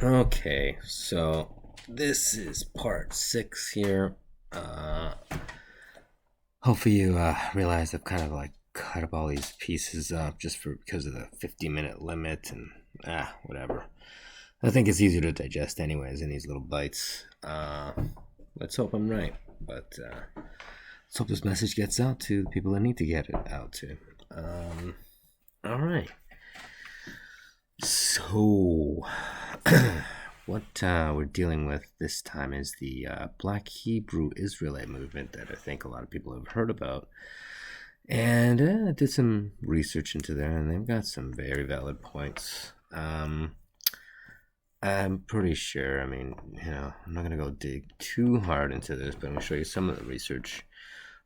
Okay, so this is part 6 here. Uh, Hopefully you realize I've kind of like cut up all these pieces up just for because of the 50-minute limit and whatever. I think it's easier to digest anyways in these little bites. Let's hope I'm right, but let's hope this message gets out to the people that need to get it out to. All right. So, what we're dealing with this time is the Black Hebrew Israelite movement that I think a lot of people have heard about. And I did some research into there, and they've got some very valid points. I'm pretty sure, I'm not going to go dig too hard into this, but I'm going to show you some of the research.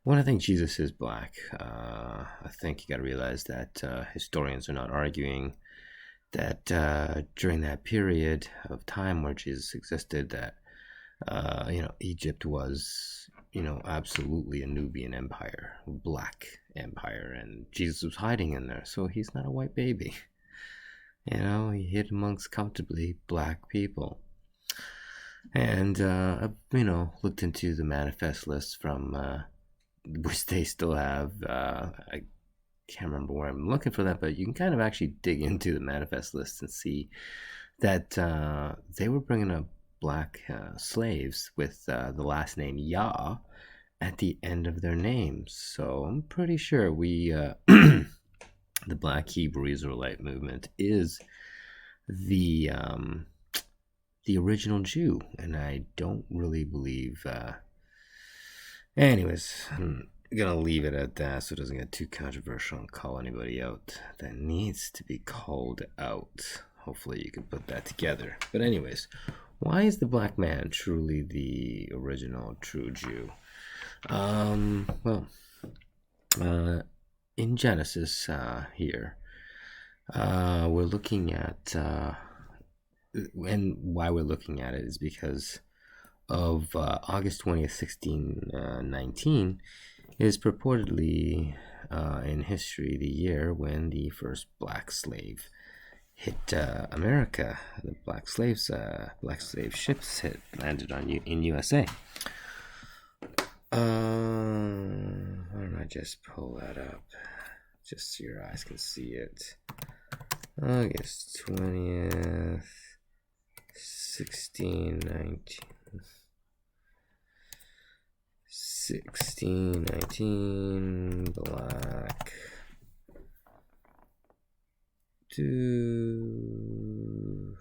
One, I think Jesus is black. I think you got to realize that historians are not arguing that during that period of time where Jesus existed, that Egypt was absolutely a Nubian empire, black empire, and Jesus was hiding in there, so he's not a white baby. He hid amongst comfortably black people. And I've looked into the manifest list from which they still have. I can't remember where I'm looking for that, but you can kind of actually dig into the manifest list and see that they were bringing up black slaves with the last name Yah at the end of their names. So I'm pretty sure the Black Hebrew Israelite movement is the the original Jew, and I don't really believe. Anyways, I'm gonna leave it at that so it doesn't get too controversial and call anybody out that needs to be called out. Hopefully, you can put that together. But anyways, why is the black man truly the original true Jew? Well, in Genesis here, we're looking at, and why we're looking at it is because of August 20th, 1619, is purportedly in history the year when the first black slave hit America. The black slave ships landed in USA. Why don't I just pull that up, just so your eyes can see it? August 20th, 1619. 1619 black to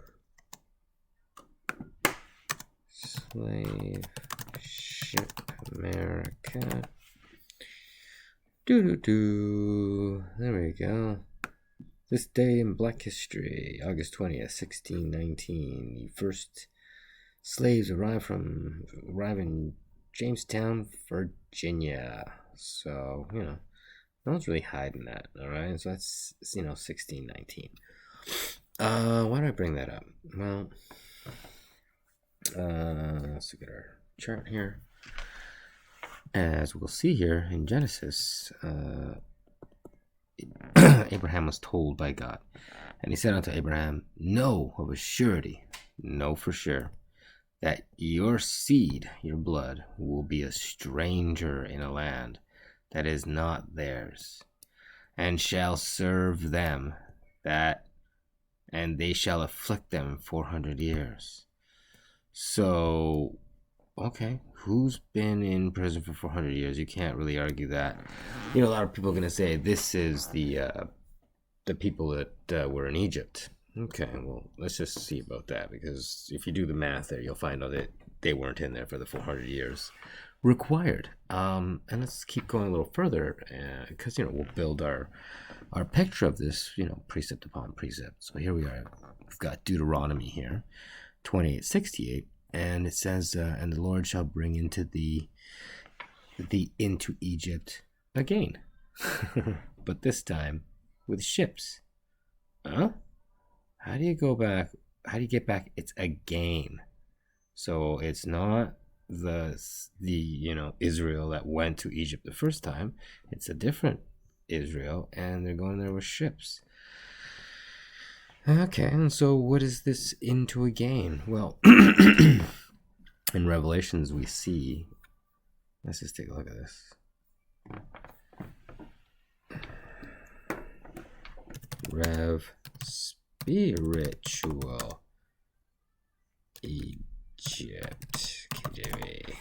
slave ship America. There we go. This day in black history, August 20th, 1619. The first slaves arrive in Jamestown, Virginia. So, no one's really hiding that, alright? So that's, 1619. Why did I bring that up? Well, let's look at our chart here. As we'll see here in Genesis, Abraham was told by God, and he said unto Abraham, know of a surety, know for sure, that your seed, your blood, will be a stranger in a land that is not theirs, and shall serve them and they shall afflict them 400 years. So, okay, who's been in prison for 400 years? You can't really argue that. A lot of people are going to say this is the people that were in Egypt. Okay, well, let's just see about that, because if you do the math there, you'll find out that they weren't in there for the 400 years required. And let's keep going a little further, because, we'll build our picture of this, precept upon precept. So here we are. We've got Deuteronomy here, 28:68, and it says, and the Lord shall bring into Egypt again, but this time with ships. Huh? How do you go back? How do you get back? It's again. So it's not the Israel that went to Egypt the first time. It's a different Israel, and they're going there with ships. Okay, and so what is this into a gain? Well, in Revelations we see. Let's just take a look at this. Rev spiritual Egypt KJV.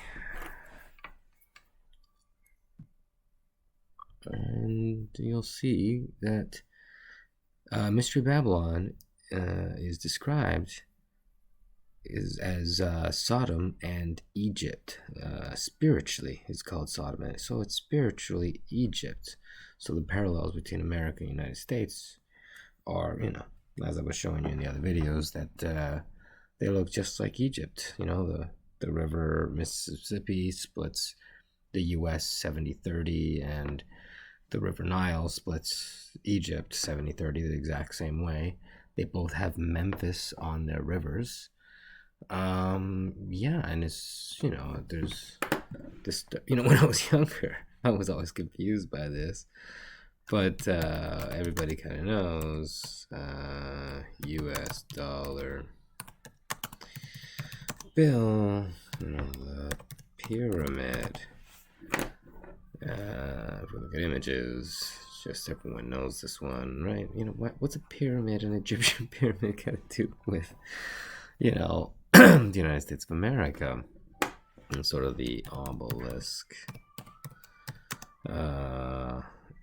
And you'll see that Mystery Babylon is described as Sodom and Egypt. Spiritually, it's called Sodom, and so it's spiritually Egypt. So the parallels between America and the United States are, as I was showing you in the other videos, that they look just like Egypt. The river Mississippi splits the U.S. 70-30, and the river Nile splits Egypt 70-30 the exact same way. They both have Memphis on their rivers. Yeah, and it's, there's this, when I was younger, I was always confused by this. But everybody kind of knows U.S. dollar bill, the pyramid. If we look at images, just everyone knows this one, right? What's a pyramid, an Egyptian pyramid, got to do with, the United States of America, and sort of the obelisk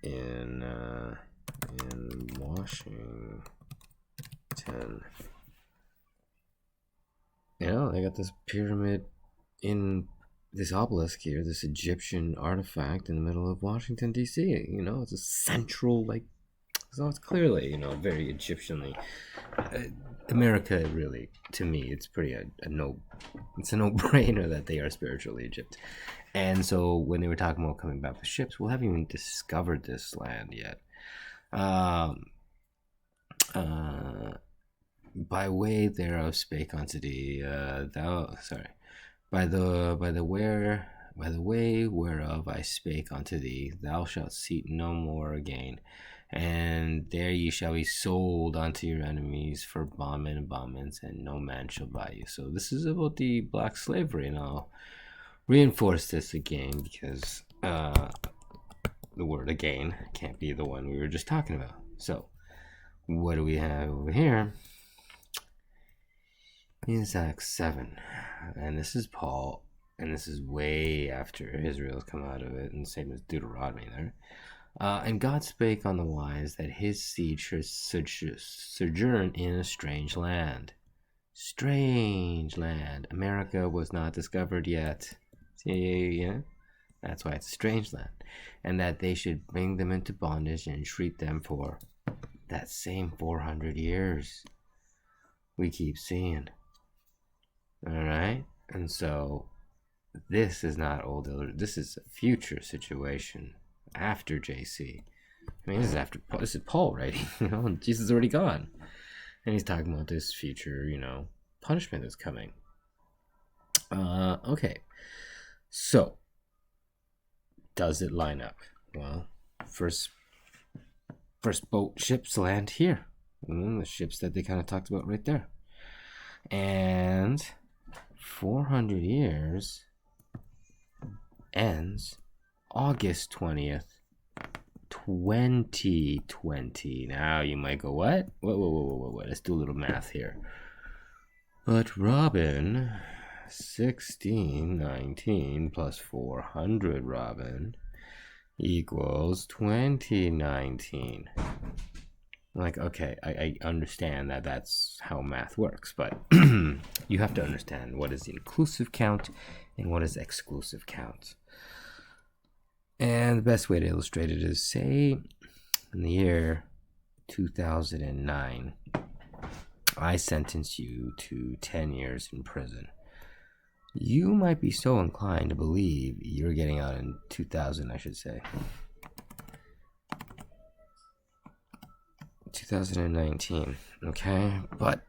in Washington. They got this pyramid in this obelisk here, this Egyptian artifact in the middle of Washington, D.C. It's a central, so it's clearly, very Egyptianly. America, really, to me, it's pretty it's a no-brainer that they are spiritual Egypt. And so when they were talking about coming back with ships, we haven't even discovered this land yet. By way thereof spake unto thee, by the way whereof I spake unto thee, thou shalt see no more again, and there ye shall be sold unto your enemies for bondmen and bondmaids, and no man shall buy you. So this is about the black slavery, and I'll reinforce this again because the word again can't be the one we were just talking about. So what do we have over here? Is Acts 7, and this is Paul, and this is way after Israel's come out of it, and same as Deuteronomy there. And God spake on the wise that his seed should sojourn in a strange land. Strange land. America was not discovered yet. Yeah, that's why it's a strange land. And that they should bring them into bondage and treat them for that same 400 years we keep seeing. All right, and so this is not old. This is a future situation after JC. I mean, this is Paul writing. Jesus is already gone, and he's talking about this future, punishment that's coming. Okay, so does it line up? Well, first boat ships land here, and then the ships that they kind of talked about right there, and 400 years ends August 20th, 2020. Now you might go, what? Whoa. Let's do a little math here. But Robin, 1619 plus 400, Robin, equals 2019. Okay, I understand that that's how math works, but you have to understand what is the inclusive count and what is exclusive count. And the best way to illustrate it is, say, in the year 2009, I sentence you to 10 years in prison. You might be so inclined to believe you're getting out in 2019, okay? But